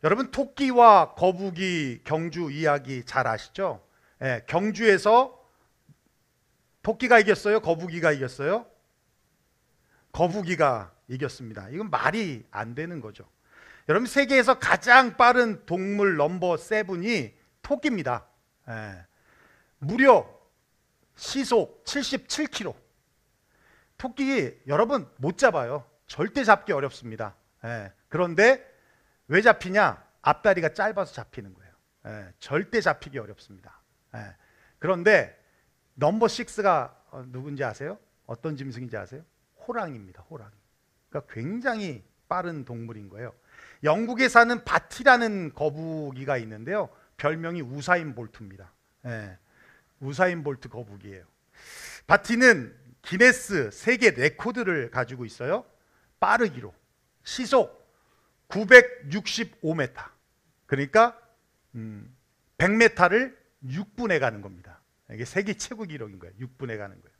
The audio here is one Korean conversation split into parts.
여러분 토끼와 거북이 경주 이야기 잘 아시죠? 예, 경주에서 토끼가 이겼어요? 거북이가 이겼어요? 거북이가 이겼습니다. 이건 말이 안 되는 거죠. 여러분 세계에서 가장 빠른 동물 넘버 7이 토끼입니다. 예, 무려 시속 77km. 토끼 여러분 못 잡아요. 절대 잡기 어렵습니다. 예, 그런데 왜 잡히냐? 앞다리가 짧아서 잡히는 거예요. 예, 절대 잡히기 어렵습니다. 예, 그런데 넘버 6가 누군지 아세요? 어떤 짐승인지 아세요? 호랑이입니다. 호랑이. 그러니까 굉장히 빠른 동물인 거예요. 영국에 사는 바티라는 거북이가 있는데요. 별명이 우사인 볼트입니다. 예, 우사인 볼트 거북이에요. 바티는 기네스 세계 레코드를 가지고 있어요. 빠르기로 시속 965m. 그러니까 100m를 6분에 가는 겁니다. 이게 세계 최고 기록인 거예요. 6분에 가는 거예요.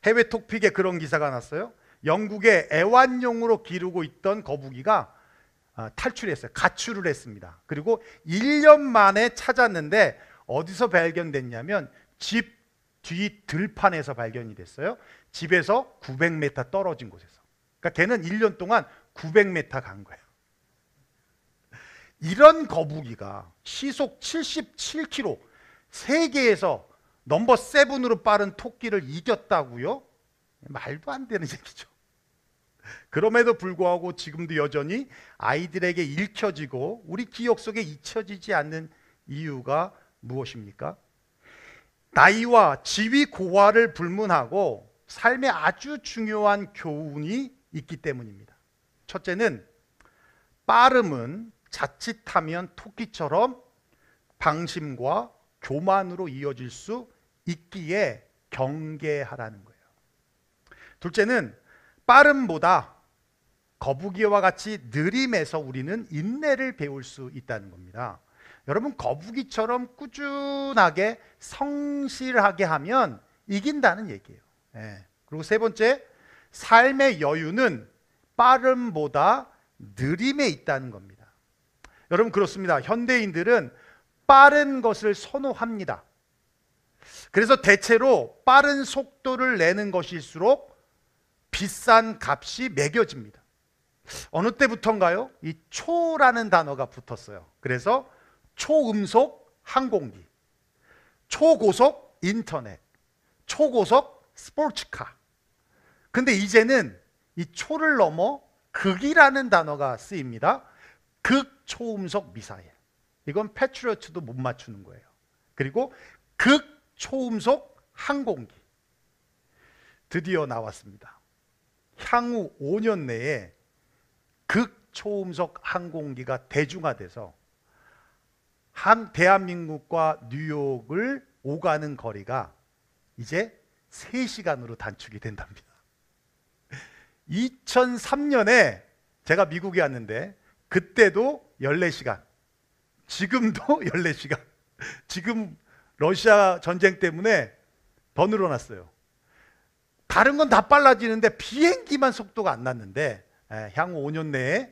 해외 톡픽에 그런 기사가 났어요. 영국의 애완용으로 기르고 있던 거북이가 탈출했어요. 가출을 했습니다. 그리고 1년 만에 찾았는데 어디서 발견됐냐면 집 뒤 들판에서 발견이 됐어요. 집에서 900m 떨어진 곳에서. 그러니까 걔는 1년 동안 900m 간 거예요. 이런 거북이가 시속 77km, 세계에서 넘버 7으로 빠른 토끼를 이겼다고요? 말도 안 되는 얘기죠. 그럼에도 불구하고 지금도 여전히 아이들에게 읽혀지고 우리 기억 속에 잊혀지지 않는 이유가 무엇입니까? 나이와 지위 고하를 불문하고 삶에 아주 중요한 교훈이 있기 때문입니다. 첫째는 빠름은 자칫하면 토끼처럼 방심과 교만으로 이어질 수 있기에 경계하라는 거예요. 둘째는 빠름보다 거북이와 같이 느림에서 우리는 인내를 배울 수 있다는 겁니다. 여러분 거북이처럼 꾸준하게 성실하게 하면 이긴다는 얘기예요. 예. 그리고 세 번째, 삶의 여유는 빠름보다 느림에 있다는 겁니다. 여러분 그렇습니다. 현대인들은 빠른 것을 선호합니다. 그래서 대체로 빠른 속도를 내는 것일수록 비싼 값이 매겨집니다. 어느 때부터인가요? 이 초라는 단어가 붙었어요. 그래서 초음속 항공기, 초고속 인터넷, 초고속 스포츠카. 근데 이제는 이 초를 넘어 극이라는 단어가 쓰입니다. 극초음속 미사일. 이건 패트리어트도 못 맞추는 거예요. 그리고 극초음속 항공기. 드디어 나왔습니다. 향후 5년 내에 극초음속 항공기가 대중화돼서 대한민국과 뉴욕을 오가는 거리가 이제 3시간으로 단축이 된답니다. 2003년에 제가 미국에 왔는데 그때도 14시간, 지금도 14시간. 지금 러시아 전쟁 때문에 더 늘어났어요. 다른 건 다 빨라지는데 비행기만 속도가 안 났는데 향후 5년 내에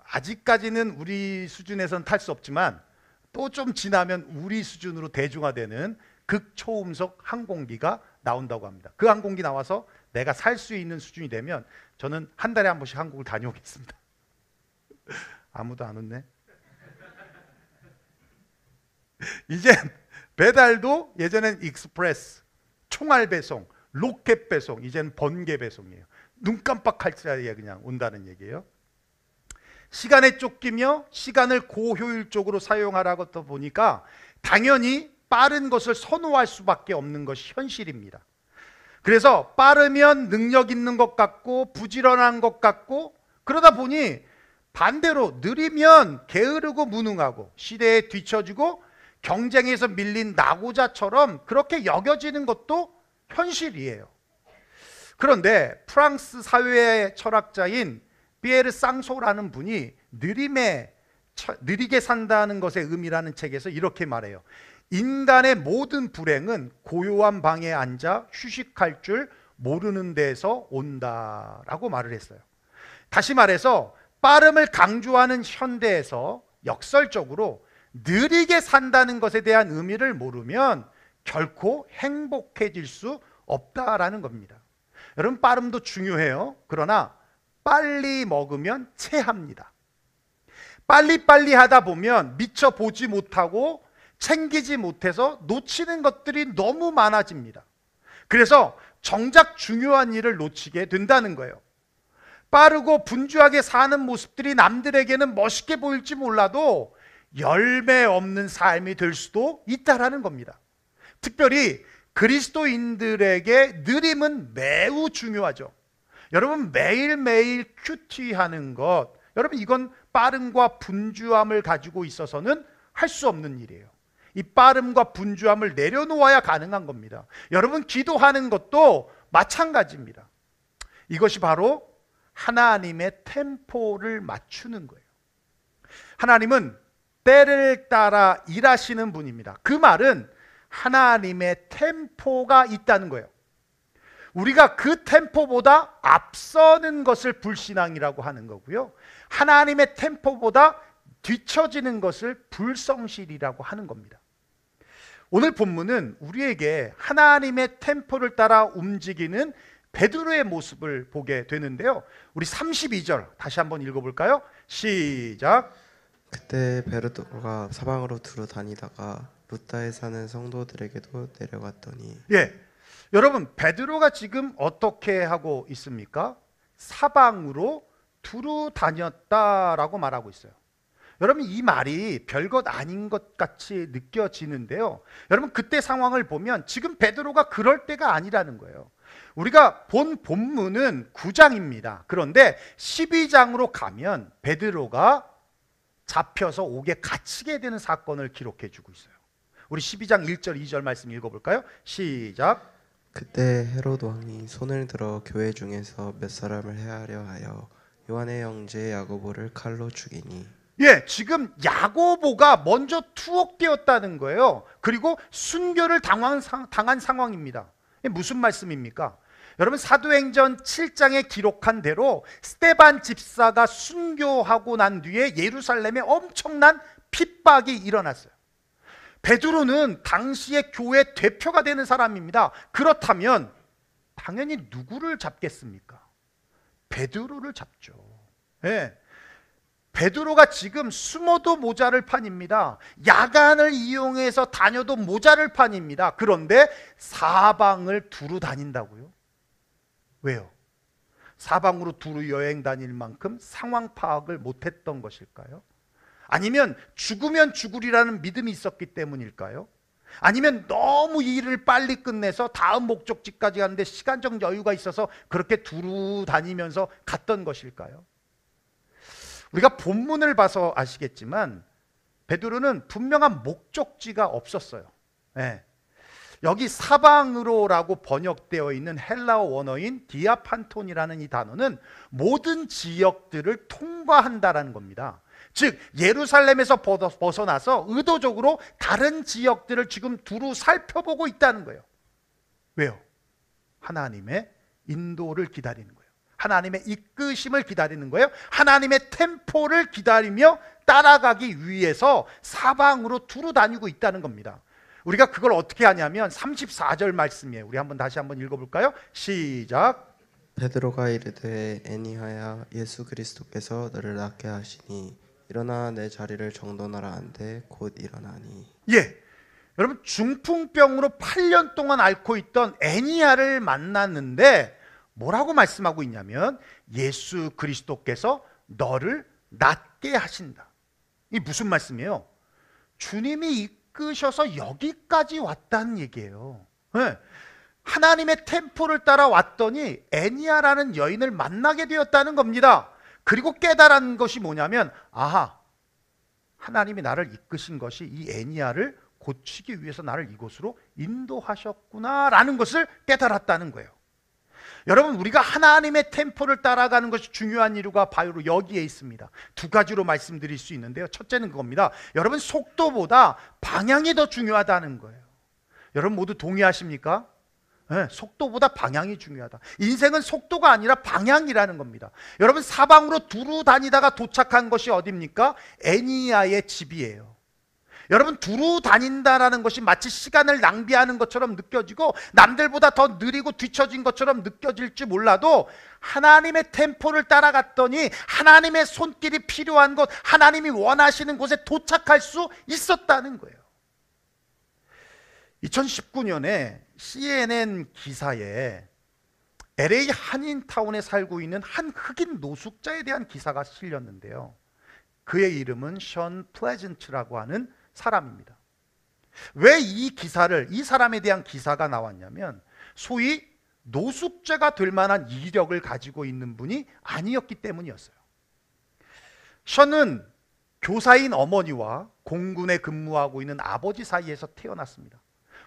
아직까지는 우리 수준에서는 탈 수 없지만 또 좀 지나면 우리 수준으로 대중화되는 극초음속 항공기가 나온다고 합니다. 그 항공기 나와서 내가 살 수 있는 수준이 되면 저는 한 달에 한 번씩 한국을 다녀오겠습니다. 아무도 안 웃네. 이제 배달도 예전엔 익스프레스, 총알 배송, 로켓 배송, 이제는 번개 배송이에요. 눈 깜빡할 사이에 그냥 온다는 얘기예요. 시간에 쫓기며 시간을 고효율적으로 사용하라고 보니까 당연히 빠른 것을 선호할 수밖에 없는 것이 현실입니다. 그래서 빠르면 능력 있는 것 같고 부지런한 것 같고, 그러다 보니 반대로 느리면 게으르고 무능하고 시대에 뒤처지고 경쟁에서 밀린 낙오자처럼 그렇게 여겨지는 것도 현실이에요. 그런데 프랑스 사회의 철학자인 피에르 쌍소라는 분이 느리게 산다는 것의 의미라는 책에서 이렇게 말해요. 인간의 모든 불행은 고요한 방에 앉아 휴식할 줄 모르는 데서 온다라고 말을 했어요. 다시 말해서 빠름을 강조하는 현대에서 역설적으로 느리게 산다는 것에 대한 의미를 모르면 결코 행복해질 수 없다라는 겁니다. 여러분, 빠름도 중요해요. 그러나 빨리 먹으면 체합니다. 빨리빨리 하다 보면 미처 보지 못하고 챙기지 못해서 놓치는 것들이 너무 많아집니다. 그래서 정작 중요한 일을 놓치게 된다는 거예요. 빠르고 분주하게 사는 모습들이 남들에게는 멋있게 보일지 몰라도 열매 없는 삶이 될 수도 있다라는 겁니다. 특별히 그리스도인들에게 느림은 매우 중요하죠. 여러분, 매일매일 큐티하는 것, 여러분, 이건 빠름과 분주함을 가지고 있어서는 할 수 없는 일이에요. 이 빠름과 분주함을 내려놓아야 가능한 겁니다. 여러분, 기도하는 것도 마찬가지입니다. 이것이 바로 하나님의 템포를 맞추는 거예요. 하나님은 때를 따라 일하시는 분입니다. 그 말은 하나님의 템포가 있다는 거예요. 우리가 그 템포보다 앞서는 것을 불신앙이라고 하는 거고요, 하나님의 템포보다 뒤처지는 것을 불성실이라고 하는 겁니다. 오늘 본문은 우리에게 하나님의 템포를 따라 움직이는 베드로의 모습을 보게 되는데요, 우리 32절 다시 한번 읽어볼까요? 시작. 그때 베드로가 사방으로 두루 다니다가 루다에 사는 성도들에게도 내려갔더니. 여러분, 베드로가 지금 어떻게 하고 있습니까? 사방으로 두루 다녔다라고 말하고 있어요. 여러분, 이 말이 별것 아닌 것 같이 느껴지는데요, 여러분, 그때 상황을 보면 지금 베드로가 그럴 때가 아니라는 거예요. 우리가 본 본문은 9장입니다. 그런데 12장으로 가면 베드로가 잡혀서 옥에 갇히게 되는 사건을 기록해 주고 있어요. 우리 12장 1절 2절 말씀 읽어볼까요? 시작. 그때 헤롯 왕이 손을 들어 교회 중에서 몇 사람을 해하려 하여 요한의 형제 야고보를 칼로 죽이니. 지금 야고보가 먼저 투옥되었다는 거예요. 그리고 순교를 당한 상황입니다. 무슨 말씀입니까? 여러분, 사도행전 7장에 기록한 대로 스데반 집사가 순교하고 난 뒤에 예루살렘에 엄청난 핍박이 일어났어요. 베드로는 당시의 교회 대표가 되는 사람입니다. 그렇다면 당연히 누구를 잡겠습니까? 베드로를 잡죠. 베드로가 지금 숨어도 모자랄 판입니다. 야간을 이용해서 다녀도 모자랄 판입니다. 그런데 사방을 두루 다닌다고요? 왜요? 사방으로 두루 여행 다닐 만큼 상황 파악을 못했던 것일까요? 아니면 죽으면 죽으리라는 믿음이 있었기 때문일까요? 아니면 너무 일을 빨리 끝내서 다음 목적지까지 가는데 시간적 여유가 있어서 그렇게 두루 다니면서 갔던 것일까요? 우리가 본문을 봐서 아시겠지만 베드로는 분명한 목적지가 없었어요. 여기 사방으로라고 번역되어 있는 헬라어 원어인 디아판톤이라는 이 단어는 모든 지역들을 통과한다라는 겁니다. 즉 예루살렘에서 벗어나서 의도적으로 다른 지역들을 지금 두루 살펴보고 있다는 거예요. 왜요? 하나님의 인도를 기다리는 거예요. 하나님의 이끄심을 기다리는 거예요. 하나님의 템포를 기다리며 따라가기 위해서 사방으로 두루 다니고 있다는 겁니다. 우리가 그걸 어떻게 하냐면 34절 말씀이에요. 우리 다시 한번 읽어볼까요? 시작. 베드로가 이르되 애니하야 예수 그리스도께서 너를 낫게 하시니 일어나 내 자리를 정돈하라 한데 곧 일어나니. 여러분, 중풍병으로 8년 동안 앓고 있던 애니야를 만났는데 뭐라고 말씀하고 있냐면 예수 그리스도께서 너를 낫게 하신다. 이 무슨 말씀이에요? 주님이 이끄셔서 여기까지 왔다는 얘기예요. 하나님의 템포를 따라 왔더니 애니야라는 여인을 만나게 되었다는 겁니다. 그리고 깨달은 것이 뭐냐면, 아하, 하나님이 나를 이끄신 것이 이 애니야를 고치기 위해서 나를 이곳으로 인도하셨구나라는 것을 깨달았다는 거예요. 여러분, 우리가 하나님의 템포를 따라가는 것이 중요한 이유가 바로 여기에 있습니다. 두 가지로 말씀드릴 수 있는데요, 첫째는 그겁니다. 여러분, 속도보다 방향이 더 중요하다는 거예요. 여러분 모두 동의하십니까? 네, 속도보다 방향이 중요하다. 인생은 속도가 아니라 방향이라는 겁니다. 여러분, 사방으로 두루 다니다가 도착한 것이 어디입니까? 애니야의 집이에요. 여러분, 두루 다닌다라는 것이 마치 시간을 낭비하는 것처럼 느껴지고 남들보다 더 느리고 뒤처진 것처럼 느껴질지 몰라도 하나님의 템포를 따라갔더니 하나님의 손길이 필요한 곳, 하나님이 원하시는 곳에 도착할 수 있었다는 거예요. 2019년에 CNN 기사에 LA 한인타운에 살고 있는 한 흑인 노숙자에 대한 기사가 실렸는데요. 그의 이름은 션 플레전트라고 하는 사람입니다. 왜 이 사람에 대한 기사가 나왔냐면 소위 노숙자가 될 만한 이력을 가지고 있는 분이 아니었기 때문이었어요. 션은 교사인 어머니와 공군에 근무하고 있는 아버지 사이에서 태어났습니다.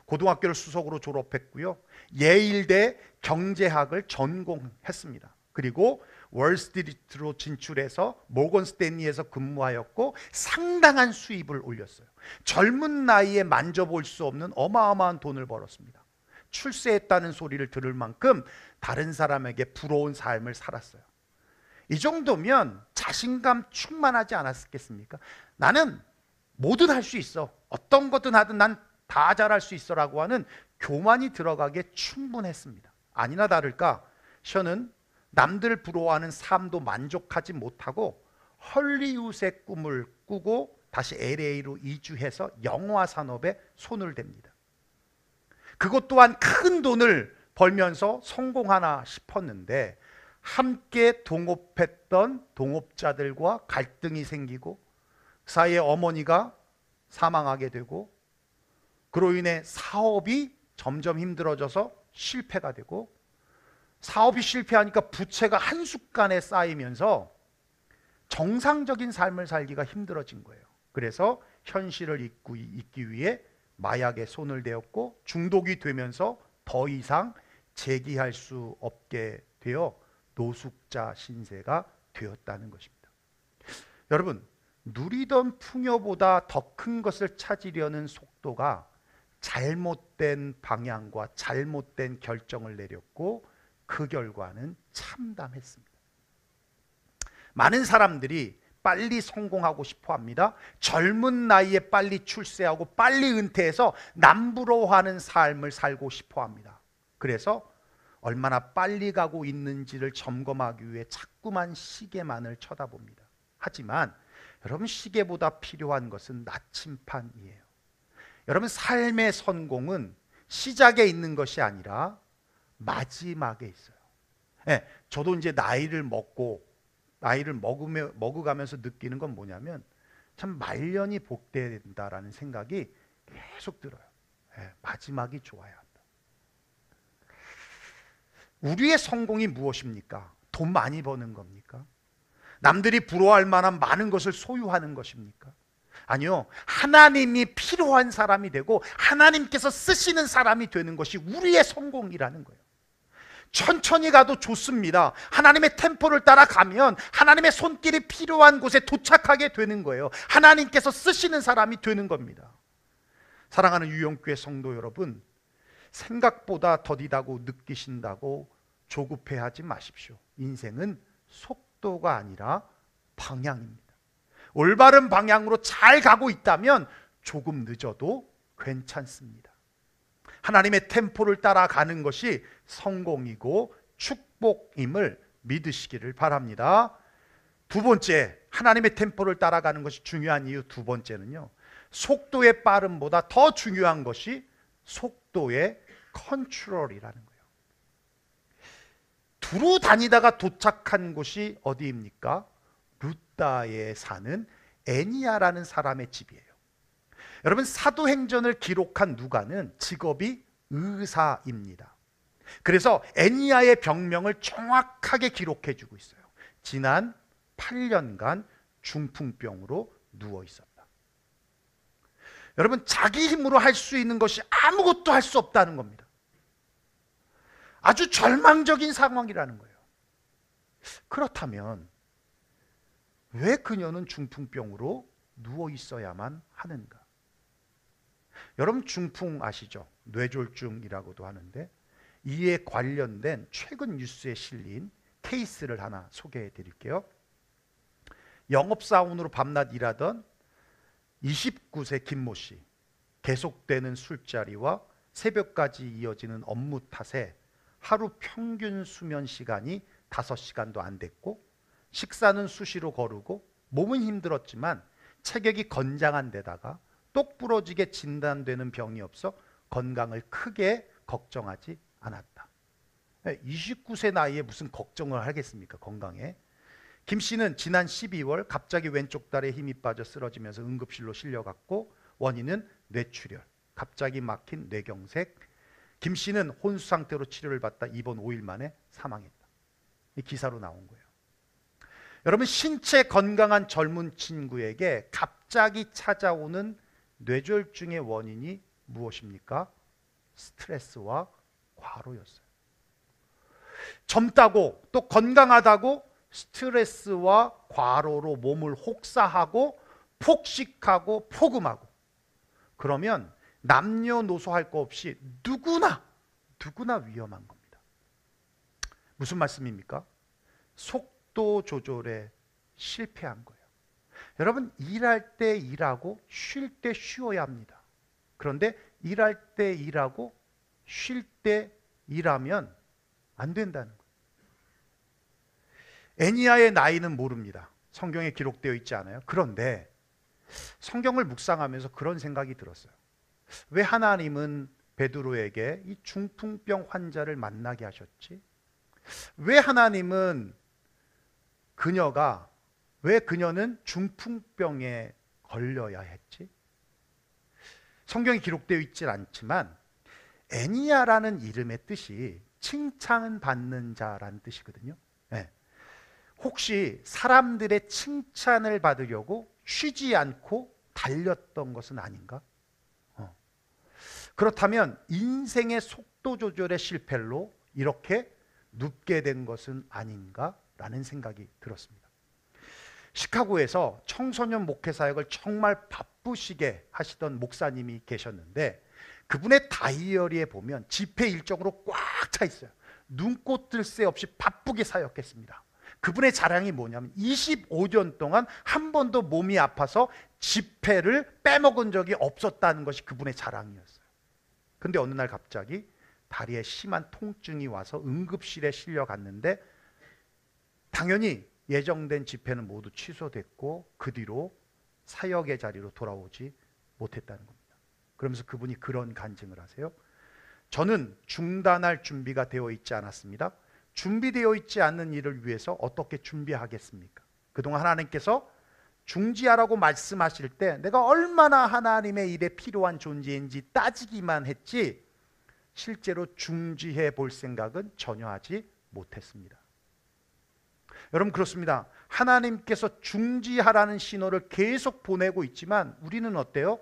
고등학교를 수석으로 졸업했고요. 예일대 경제학을 전공했습니다. 그리고 월스트리트로 진출해서 모건 스탠리에서 근무하였고 상당한 수입을 올렸어요. 젊은 나이에 만져볼 수 없는 어마어마한 돈을 벌었습니다. 출세했다는 소리를 들을 만큼 다른 사람에게 부러운 삶을 살았어요. 이 정도면 자신감 충만하지 않았겠습니까? 나는 뭐든 할 수 있어. 어떤 거든 하든 난 다 잘할 수 있어라고 하는 교만이 들어가기에 충분했습니다. 아니나 다를까 션은 남들 부러워하는 삶도 만족하지 못하고 헐리우드의 꿈을 꾸고 다시 LA로 이주해서 영화 산업에 손을 댑니다. 그것 또한 큰 돈을 벌면서 성공하나 싶었는데 함께 동업했던 동업자들과 갈등이 생기고 그 사이에 어머니가 사망하게 되고 그로 인해 사업이 점점 힘들어져서 실패가 되고 사업이 실패하니까 부채가 한순간에 쌓이면서 정상적인 삶을 살기가 힘들어진 거예요. 그래서 현실을 잊기 위해 마약에 손을 대었고 중독이 되면서 더 이상 재기할 수 없게 되어 노숙자 신세가 되었다는 것입니다. 여러분, 누리던 풍요보다 더 큰 것을 찾으려는 속도가 잘못된 방향과 잘못된 결정을 내렸고 그 결과는 참담했습니다. 많은 사람들이 빨리 성공하고 싶어 합니다. 젊은 나이에 빨리 출세하고 빨리 은퇴해서 남부러워하는 삶을 살고 싶어 합니다. 그래서 얼마나 빨리 가고 있는지를 점검하기 위해 자꾸만 시계만을 쳐다봅니다. 하지만 여러분, 시계보다 필요한 것은 나침판이에요. 여러분, 삶의 성공은 시작에 있는 것이 아니라 마지막에 있어요. 네, 저도 이제 나이를 먹어가면서 느끼는 건 뭐냐면 참 말년이 복된다라는 생각이 계속 들어요. 네, 마지막이 좋아야 한다. 우리의 성공이 무엇입니까? 돈 많이 버는 겁니까? 남들이 부러워할 만한 많은 것을 소유하는 것입니까? 아니요, 하나님이 필요한 사람이 되고 하나님께서 쓰시는 사람이 되는 것이 우리의 성공이라는 거예요. 천천히 가도 좋습니다. 하나님의 템포를 따라가면 하나님의 손길이 필요한 곳에 도착하게 되는 거예요. 하나님께서 쓰시는 사람이 되는 겁니다. 사랑하는 유영교회 성도 여러분, 생각보다 더디다고 느끼신다고 조급해하지 마십시오. 인생은 속도가 아니라 방향입니다. 올바른 방향으로 잘 가고 있다면 조금 늦어도 괜찮습니다. 하나님의 템포를 따라가는 것이 성공이고 축복임을 믿으시기를 바랍니다. 두 번째, 하나님의 템포를 따라가는 것이 중요한 이유 두 번째는요, 속도의 빠름보다 더 중요한 것이 속도의 컨트롤이라는 거예요. 두루 다니다가 도착한 곳이 어디입니까? 루다에 사는 애니야라는 사람의 집이에요. 여러분, 사도행전을 기록한 누가는 직업이 의사입니다. 그래서 애니야의 병명을 정확하게 기록해 주고 있어요. 지난 8년간 중풍병으로 누워 있었다. 여러분, 자기 힘으로 할 수 있는 것이 아무것도 할 수 없다는 겁니다. 아주 절망적인 상황이라는 거예요. 그렇다면 왜 그녀는 중풍병으로 누워 있어야만 하는가? 여러분, 중풍 아시죠? 뇌졸중이라고도 하는데 이에 관련된 최근 뉴스에 실린 케이스를 하나 소개해 드릴게요. 영업사원으로 밤낮 일하던 29세 김모 씨, 계속되는 술자리와 새벽까지 이어지는 업무 탓에 하루 평균 수면 시간이 5시간도 안 됐고, 식사는 수시로 거르고 몸은 힘들었지만 체격이 건장한 데다가 똑 부러지게 진단되는 병이 없어 건강을 크게 걱정하지 않았다. 29세 나이에 무슨 걱정을 하겠습니까, 건강에. 김 씨는 지난 12월 갑자기 왼쪽 다리에 힘이 빠져 쓰러지면서 응급실로 실려갔고, 원인은 뇌출혈, 갑자기 막힌 뇌경색. 김 씨는 혼수 상태로 치료를 받다 입원 5일 만에 사망했다. 이 기사로 나온 거예요. 여러분, 신체 건강한 젊은 친구에게 갑자기 찾아오는 뇌졸중의 원인이 무엇입니까? 스트레스와 과로였어요. 젊다고 또 건강하다고 스트레스와 과로로 몸을 혹사하고 폭식하고 폭음하고, 그러면 남녀노소 할 거 없이 누구나 위험한 겁니다. 무슨 말씀입니까? 속도 조절에 실패한 거예요. 여러분, 일할 때 일하고 쉴 때 쉬어야 합니다. 그런데 일할 때 일하고 쉴 때 일하면 안 된다는 거예요. 애니아의 나이는 모릅니다. 성경에 기록되어 있지 않아요. 그런데 성경을 묵상하면서 그런 생각이 들었어요. 왜 하나님은 베드로에게 이 중풍병 환자를 만나게 하셨지? 왜 하나님은 그녀는 중풍병에 걸려야 했지? 성경에 기록되어 있지 않지만 애니아라는 이름의 뜻이 칭찬받는 자라는 뜻이거든요. 네. 혹시 사람들의 칭찬을 받으려고 쉬지 않고 달렸던 것은 아닌가? 그렇다면 인생의 속도 조절의 실패로 이렇게 눕게 된 것은 아닌가라는 생각이 들었습니다. 시카고에서 청소년 목회 사역을 정말 바쁘시게 하시던 목사님이 계셨는데, 그분의 다이어리에 보면 집회 일정으로 꽉 차 있어요. 눈꽃 뜰 새 없이 바쁘게 사역했습니다. 그분의 자랑이 뭐냐면 25년 동안 한 번도 몸이 아파서 집회를 빼먹은 적이 없었다는 것이 그분의 자랑이었어요. 근데 어느 날 갑자기 다리에 심한 통증이 와서 응급실에 실려갔는데, 당연히 예정된 집회는 모두 취소됐고 그 뒤로 사역의 자리로 돌아오지 못했다는 겁니다. 그러면서 그분이 그런 간증을 하세요. 저는 중단할 준비가 되어 있지 않았습니다. 준비되어 있지 않는 일을 위해서 어떻게 준비하겠습니까? 그동안 하나님께서 중지하라고 말씀하실 때 내가 얼마나 하나님의 일에 필요한 존재인지 따지기만 했지, 실제로 중지해 볼 생각은 전혀 하지 못했습니다. 여러분, 그렇습니다. 하나님께서 중지하라는 신호를 계속 보내고 있지만 우리는 어때요?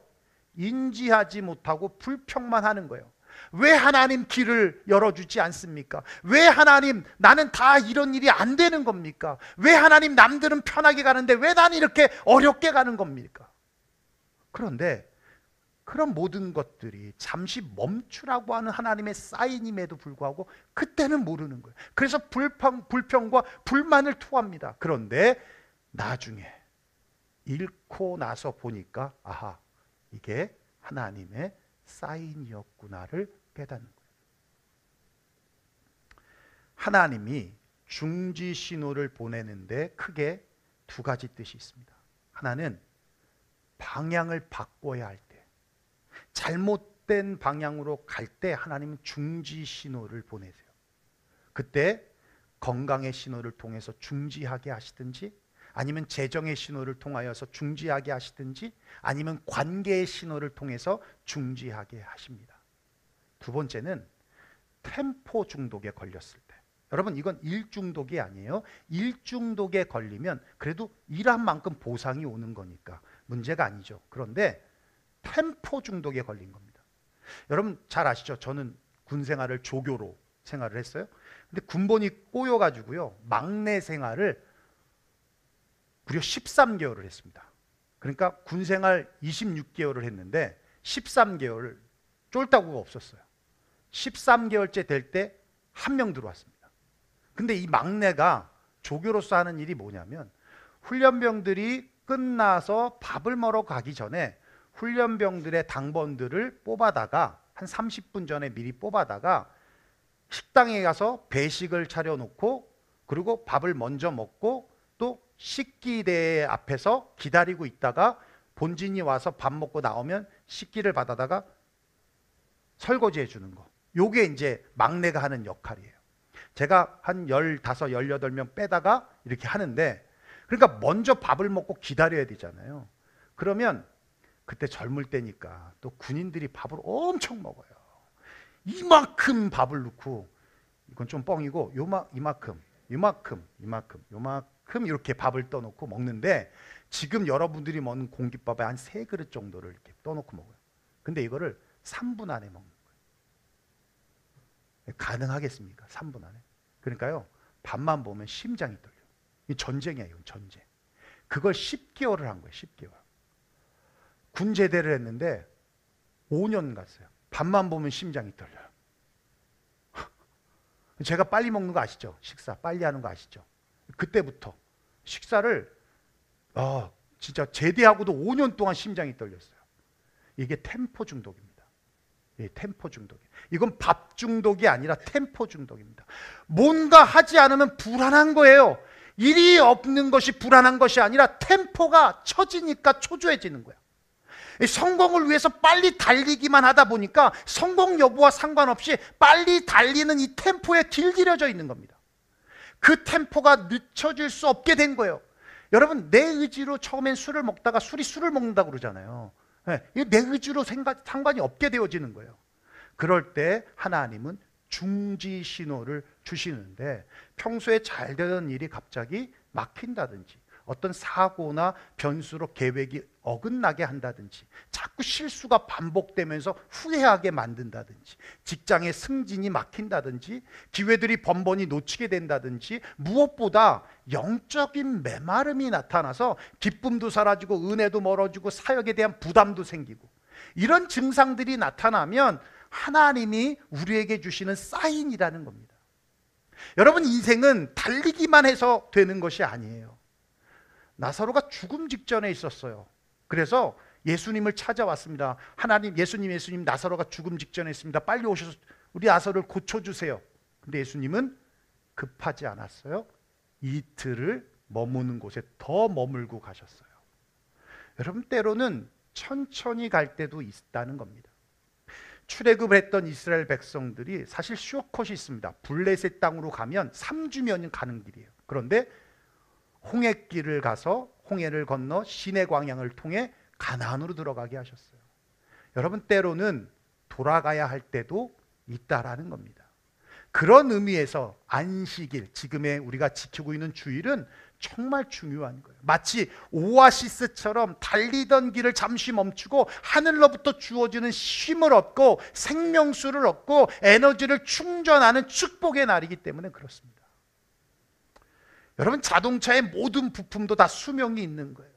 인지하지 못하고 불평만 하는 거예요. 왜 하나님 길을 열어주지 않습니까? 왜 하나님, 나는 다 이런 일이 안 되는 겁니까? 왜 하나님, 남들은 편하게 가는데 왜 나는 이렇게 어렵게 가는 겁니까? 그런데 그런 모든 것들이 잠시 멈추라고 하는 하나님의 사인임에도 불구하고 그때는 모르는 거예요. 그래서 불평과 불만을 토합니다. 그런데 나중에 잃고 나서 보니까 아하, 이게 하나님의 사인이었구나를 깨닫는 거예요. 하나님이 중지 신호를 보내는데 크게 두 가지 뜻이 있습니다. 하나는 방향을 바꿔야 할 때, 잘못된 방향으로 갈 때 하나님은 중지 신호를 보내세요. 그때 건강의 신호를 통해서 중지하게 하시든지, 아니면 재정의 신호를 통하여서 중지하게 하시든지, 아니면 관계의 신호를 통해서 중지하게 하십니다. 두 번째는 템포 중독에 걸렸을 때. 여러분, 이건 일 중독이 아니에요. 일 중독에 걸리면 그래도 일한 만큼 보상이 오는 거니까 문제가 아니죠. 그런데 템포 중독에 걸린 겁니다. 여러분 잘 아시죠? 저는 군 생활을 조교로 생활을 했어요. 근데 군번이 꼬여가지고요, 막내 생활을 무려 13개월을 했습니다. 그러니까 군 생활 26개월을 했는데 13개월 쫄다구가 없었어요. 13개월째 될 때 한 명 들어왔습니다. 근데 이 막내가 조교로서 하는 일이 뭐냐면 훈련병들이 끝나서 밥을 먹으러 가기 전에 훈련병들의 당번들을 뽑아다가 한 30분 전에 미리 뽑아다가 식당에 가서 배식을 차려놓고 그리고 밥을 먼저 먹고 또 식기대 앞에서 기다리고 있다가 본진이 와서 밥 먹고 나오면 식기를 받아다가 설거지 해주는 거. 요게 이제 막내가 하는 역할이에요. 제가 한 15, 18명 빼다가 이렇게 하는데, 그러니까 먼저 밥을 먹고 기다려야 되잖아요. 그러면 그때 젊을 때니까 또 군인들이 밥을 엄청 먹어요. 이만큼 밥을 넣고, 이건 좀 뻥이고 이만큼 이렇게 밥을 떠놓고 먹는데, 지금 여러분들이 먹는 공깃밥에 한 3그릇 정도를 이렇게 떠놓고 먹어요. 근데 이거를 3분 안에 먹는 거예요. 가능하겠습니까? 3분 안에. 그러니까요, 밥만 보면 심장이 떨려요. 이 전쟁이에요. 이건 전쟁. 그걸 10개월을 한 거예요. 10개월. 군 제대를 했는데 5년 갔어요. 밥만 보면 심장이 떨려요. 제가 빨리 먹는 거 아시죠? 식사 빨리 하는 거 아시죠? 그때부터 식사를 진짜 제대하고도 5년 동안 심장이 떨렸어요. 이게 템포 중독입니다. 템포 중독. 이건 밥 중독이 아니라 템포 중독입니다. 뭔가 하지 않으면 불안한 거예요. 일이 없는 것이 불안한 것이 아니라 템포가 처지니까 초조해지는 거야. 성공을 위해서 빨리 달리기만 하다 보니까 성공 여부와 상관없이 빨리 달리는 이 템포에 길들여져 있는 겁니다. 그 템포가 늦춰질 수 없게 된 거예요. 여러분, 내 의지로 처음엔 술을 먹다가 술을 먹는다고 그러잖아요. 내 의지로 상관이 없게 되어지는 거예요. 그럴 때 하나님은 중지 신호를 주시는데, 평소에 잘 되던 일이 갑자기 막힌다든지, 어떤 사고나 변수로 계획이 어긋나게 한다든지, 자꾸 실수가 반복되면서 후회하게 만든다든지, 직장의 승진이 막힌다든지, 기회들이 번번이 놓치게 된다든지, 무엇보다 영적인 메마름이 나타나서 기쁨도 사라지고 은혜도 멀어지고 사역에 대한 부담도 생기고, 이런 증상들이 나타나면 하나님이 우리에게 주시는 사인이라는 겁니다. 여러분, 인생은 달리기만 해서 되는 것이 아니에요. 나사로가 죽음 직전에 있었어요. 그래서 예수님을 찾아왔습니다. 하나님, 예수님, 나사로가 죽음 직전에 있습니다. 빨리 오셔서 우리 나사로를 고쳐주세요. 근데 예수님은 급하지 않았어요. 이틀을 머무는 곳에 더 머물고 가셨어요. 여러분, 때로는 천천히 갈 때도 있다는 겁니다. 출애굽을 했던 이스라엘 백성들이 사실 슈어컷이 있습니다. 블레셋 땅으로 가면 3주면 가는 길이에요. 그런데 홍해길을 가서 홍해를 건너 시내 광양을 통해 가나안으로 들어가게 하셨어요. 여러분, 때로는 돌아가야 할 때도 있다라는 겁니다. 그런 의미에서 안식일, 지금의 우리가 지키고 있는 주일은 정말 중요한 거예요. 마치 오아시스처럼 달리던 길을 잠시 멈추고 하늘로부터 주어지는 쉼을 얻고 생명수를 얻고 에너지를 충전하는 축복의 날이기 때문에 그렇습니다. 여러분, 자동차의 모든 부품도 다 수명이 있는 거예요.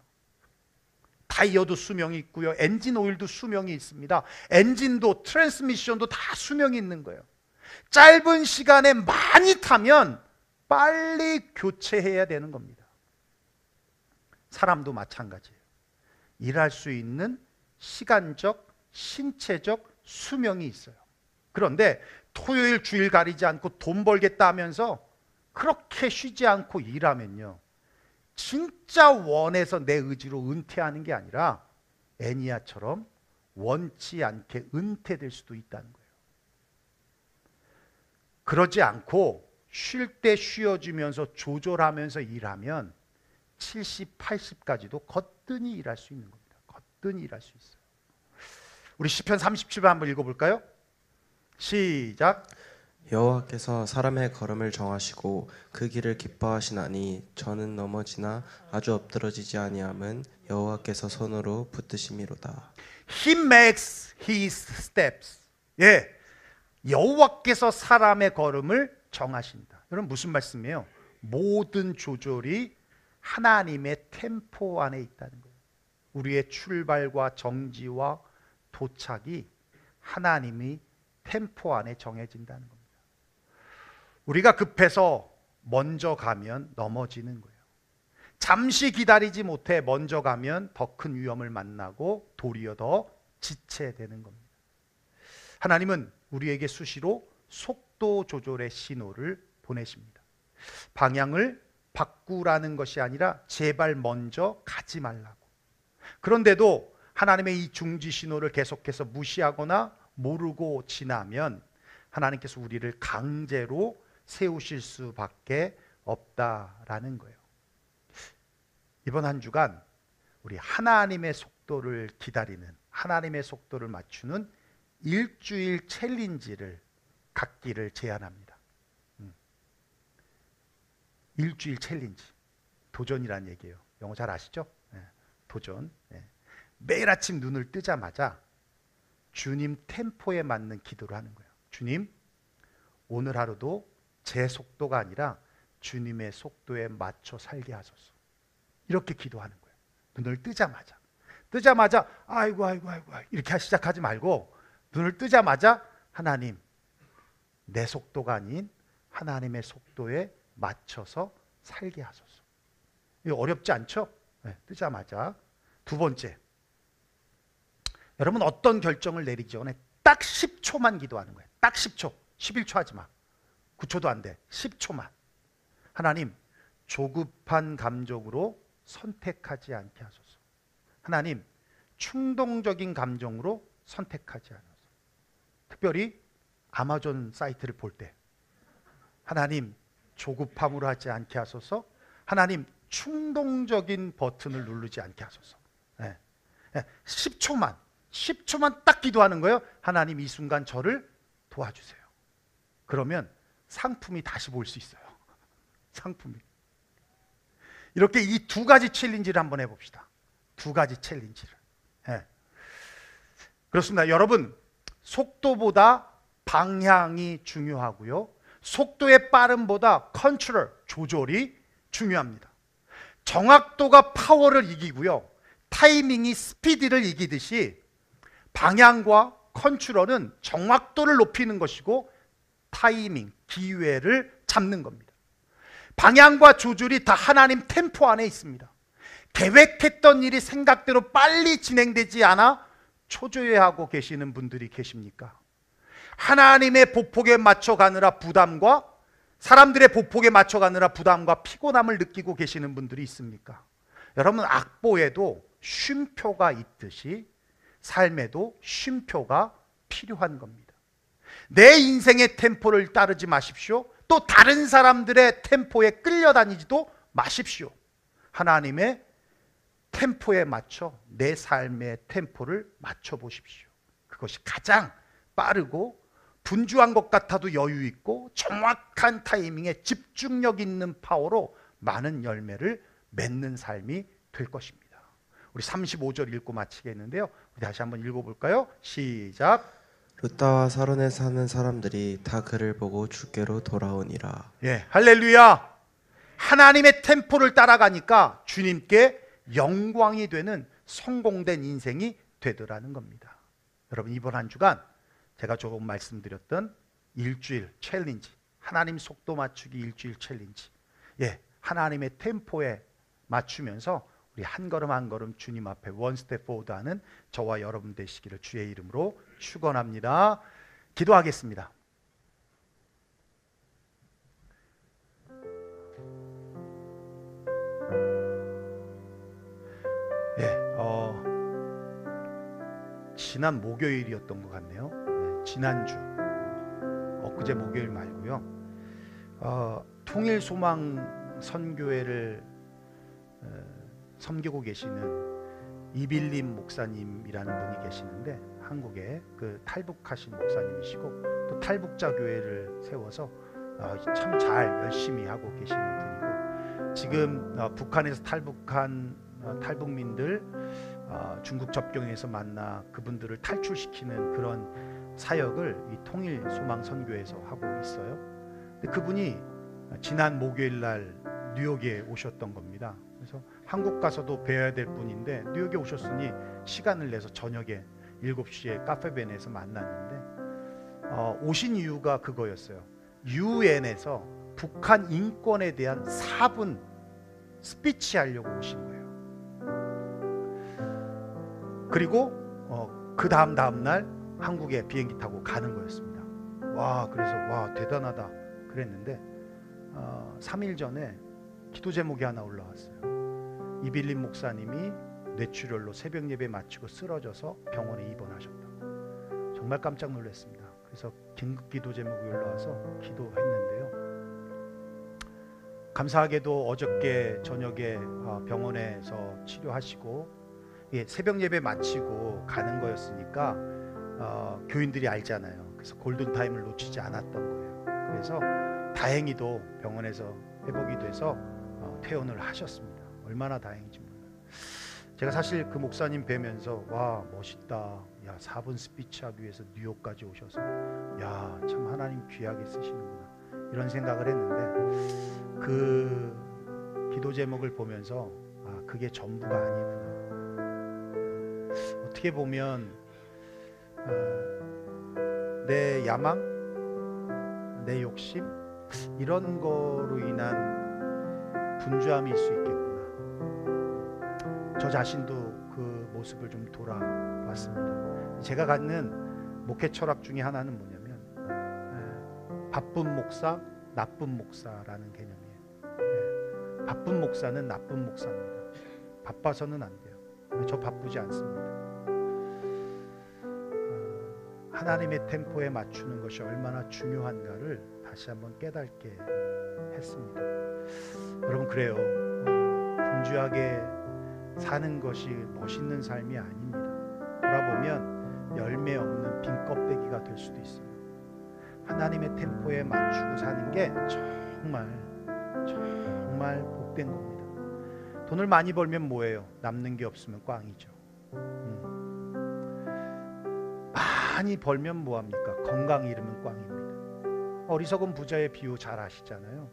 타이어도 수명이 있고요, 엔진 오일도 수명이 있습니다. 엔진도 트랜스미션도 다 수명이 있는 거예요. 짧은 시간에 많이 타면 빨리 교체해야 되는 겁니다. 사람도 마찬가지예요. 일할 수 있는 시간적, 신체적 수명이 있어요. 그런데 토요일, 주일 가리지 않고 돈 벌겠다 하면서 그렇게 쉬지 않고 일하면요, 진짜 원해서 내 의지로 은퇴하는 게 아니라 애니야처럼 원치 않게 은퇴될 수도 있다는 거예요. 그러지 않고 쉴 때 쉬어주면서 조절하면서 일하면 70, 80까지도 거뜬히 일할 수 있는 겁니다. 거뜬히 일할 수 있어요. 우리 시편 37편 한번 읽어볼까요? 시작. 여호와께서 사람의 걸음을 정하시고 그 길을 기뻐하시나니 저는 넘어지나 아주 엎드러지지 아니함은 여호와께서 손으로 붙드심이로다. He makes his steps. 여호와께서 사람의 걸음을 정하신다. 여러분, 무슨 말씀이에요? 모든 조절이 하나님의 템포 안에 있다는 거예요. 우리의 출발과 정지와 도착이 하나님이 템포 안에 정해진다는 겁니다. 우리가 급해서 먼저 가면 넘어지는 거예요. 잠시 기다리지 못해 먼저 가면 더 큰 위험을 만나고 도리어 더 지체되는 겁니다. 하나님은 우리에게 수시로 속도 조절의 신호를 보내십니다. 방향을 바꾸라는 것이 아니라 제발 먼저 가지 말라고. 그런데도 하나님의 이 중지 신호를 계속해서 무시하거나 모르고 지나면 하나님께서 우리를 강제로 세우실 수밖에 없다라는 거예요. 이번 한 주간 우리 하나님의 속도를 기다리는, 하나님의 속도를 맞추는 일주일 챌린지를 갖기를 제안합니다. 일주일 챌린지, 도전이란 얘기예요. 영어 잘 아시죠? 네, 도전. 네. 매일 아침 눈을 뜨자마자 주님 템포에 맞는 기도를 하는 거예요. 주님, 오늘 하루도 제 속도가 아니라 주님의 속도에 맞춰 살게 하소서. 이렇게 기도하는 거예요. 눈을 뜨자마자 아이고 이렇게 시작하지 말고 눈을 뜨자마자 하나님, 내 속도가 아닌 하나님의 속도에 맞춰서 살게 하소서. 이거 어렵지 않죠? 네, 뜨자마자. 두 번째, 여러분 어떤 결정을 내리기 전에 딱 10초만 기도하는 거예요. 딱 10초. 11초 하지 마. 9초도 안 돼. 10초만. 하나님, 조급한 감정으로 선택하지 않게 하소서. 하나님, 충동적인 감정으로 선택하지 않아서. 특별히 아마존 사이트를 볼 때 하나님, 조급함으로 하지 않게 하소서. 하나님, 충동적인 버튼을 누르지 않게 하소서. 10초만 딱 기도하는 거예요. 하나님, 이 순간 저를 도와주세요. 그러면 상품이 다시 보일 수 있어요. 상품이. 이렇게 이 두 가지 챌린지를 한번 해봅시다. 두 가지 챌린지를. 그렇습니다. 여러분, 속도보다 방향이 중요하고요. 속도의 빠름보다 컨트롤, 조절이 중요합니다. 정확도가 파워를 이기고요. 타이밍이 스피드를 이기듯이 방향과 컨트롤은 정확도를 높이는 것이고 타이밍, 기회를 잡는 겁니다. 방향과 조절이 다 하나님 템포 안에 있습니다. 계획했던 일이 생각대로 빨리 진행되지 않아 초조해하고 계시는 분들이 계십니까? 하나님의 보폭에 맞춰 가느라 부담과 사람들의 보폭에 맞춰 가느라 부담과 피곤함을 느끼고 계시는 분들이 있습니까? 여러분, 악보에도 쉼표가 있듯이 삶에도 쉼표가 필요한 겁니다. 내 인생의 템포를 따르지 마십시오. 또 다른 사람들의 템포에 끌려다니지도 마십시오. 하나님의 템포에 맞춰 내 삶의 템포를 맞춰 보십시오. 그것이 가장 빠르고 분주한 것 같아도 여유 있고 정확한 타이밍에 집중력 있는 파워로 많은 열매를 맺는 삶이 될 것입니다. 우리 35절 읽고 마치겠는데요. 우리 다시 한번 읽어볼까요? 시작. 룻다와 사론에 사는 사람들이 다 그를 보고 주께로 돌아오니라. 예, 할렐루야. 하나님의 템포를 따라가니까 주님께 영광이 되는 성공된 인생이 되더라는 겁니다. 여러분, 이번 한 주간 제가 조금 말씀드렸던 일주일 챌린지, 하나님 속도 맞추기 일주일 챌린지, 하나님의 템포에 맞추면서 우리 한 걸음 한 걸음 주님 앞에 원 스텝 포워드 하는 저와 여러분 되시기를 주의 이름으로 축원합니다. 기도하겠습니다. 지난 목요일이었던 것 같네요. 지난주 엊그제 목요일 말고요. 통일소망 선교회를 섬기고 계시는 이빌림 목사님이라는 분이 계시는데 한국에 그 탈북하신 목사님이시고 또 탈북자 교회를 세워서 참 잘 열심히 하고 계시는 분이고 지금 북한에서 탈북한 탈북민들 중국 접경에서 만나 그분들을 탈출시키는 그런 사역을 이 통일소망선교에서 하고 있어요. 근데 그분이 지난 목요일 날 뉴욕에 오셨던 겁니다. 그래서 한국 가서도 뵈야 될 분인데 뉴욕에 오셨으니 시간을 내서 저녁에 7시에 카페벤에서 만났는데 오신 이유가 그거였어요. UN에서 북한 인권에 대한 4분 스피치 하려고 오신 거예요. 그리고 그 다음 날 한국에 비행기 타고 가는 거였습니다. 와, 그래서 와, 대단하다 그랬는데 3일 전에 기도 제목이 하나 올라왔어요. 이빌린 목사님이 뇌출혈로 새벽 예배 마치고 쓰러져서 병원에 입원하셨다고. 정말 깜짝 놀랐습니다. 그래서 긴급 기도 제목이 올라와서 기도했는데요. 감사하게도 어저께 저녁에 병원에서 치료하시고, 새벽 예배 마치고 가는 거였으니까 교인들이 알잖아요. 그래서 골든타임을 놓치지 않았던 거예요. 그래서 다행히도 병원에서 회복이 돼서 퇴원을 하셨습니다. 얼마나 다행인지 몰라요. 제가 사실 그 목사님 뵈면서 와, 멋있다. 야, 4분 스피치 하기 위해서 뉴욕까지 오셔서 야, 참 하나님 귀하게 쓰시는구나, 이런 생각을 했는데 그 기도 제목을 보면서 그게 전부가 아니구나. 어떻게 보면 내 야망, 내 욕심, 이런 거로 인한 분주함일 수 있겠구나. 저 자신도 그 모습을 좀 돌아봤습니다. 제가 갖는 목회 철학 중에 하나는 뭐냐면 바쁜 목사, 나쁜 목사라는 개념이에요. 바쁜 목사는 나쁜 목사입니다. 바빠서는 안 돼요. 저 바쁘지 않습니다. 하나님의 템포에 맞추는 것이 얼마나 중요한가를 다시 한번 깨닫게 했습니다. 여러분, 그래요. 분주하게 사는 것이 멋있는 삶이 아닙니다. 돌아보면 열매 없는 빈 껍데기가 될 수도 있어요. 하나님의 템포에 맞추고 사는 게 정말 복된 겁니다. 돈을 많이 벌면 뭐예요? 남는 게 없으면 꽝이죠. 많이 벌면 뭐합니까? 건강 잃으면 꽝입니다. 어리석은 부자의 비유 잘 아시잖아요.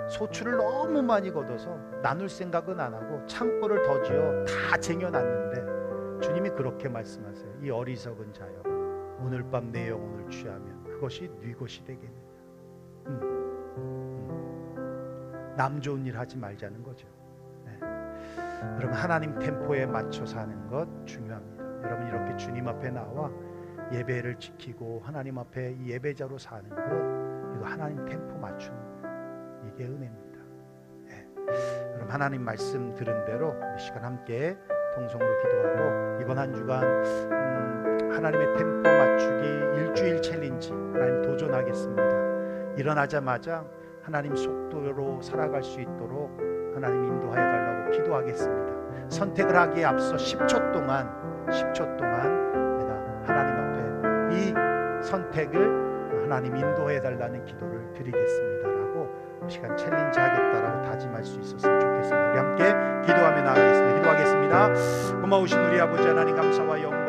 소출을 너무 많이 걷어서 나눌 생각은 안 하고 창고를 더 지어 다 쟁여놨는데 주님이 그렇게 말씀하세요. 이 어리석은 자여, 오늘 밤 내 영혼을 취하면 그것이 네 것이 되겠느냐. 남 좋은 일 하지 말자는 거죠. 여러분, 하나님 템포에 맞춰 사는 것 중요합니다. 여러분, 이렇게 주님 앞에 나와 예배를 지키고 하나님 앞에 이 예배자로 사는 것, 이거 하나님 템포 맞추는 거예요. 이게 은혜입니다. 여러분, 하나님 말씀 들은 대로 이 시간 함께 통성으로 기도하고, 이번 한 주간 하나님의 템포 맞추기 일주일 챌린지 하나님 도전하겠습니다. 일어나자마자 하나님 속도로 살아갈 수 있도록 하나님 인도하여 달라고 기도하겠습니다. 선택을 하기에 앞서 10초 동안 내가 하나님 앞에 이 선택을 하나님 인도해 달라는 기도를 드리겠습니다 라고 시간 챌린지 하겠다라고 다짐할 수 있었으면 좋겠습니다. 우리 함께 기도하며 나아가겠습니다. 기도하겠습니다. 고마우신 우리 아버지 하나님, 감사와 영광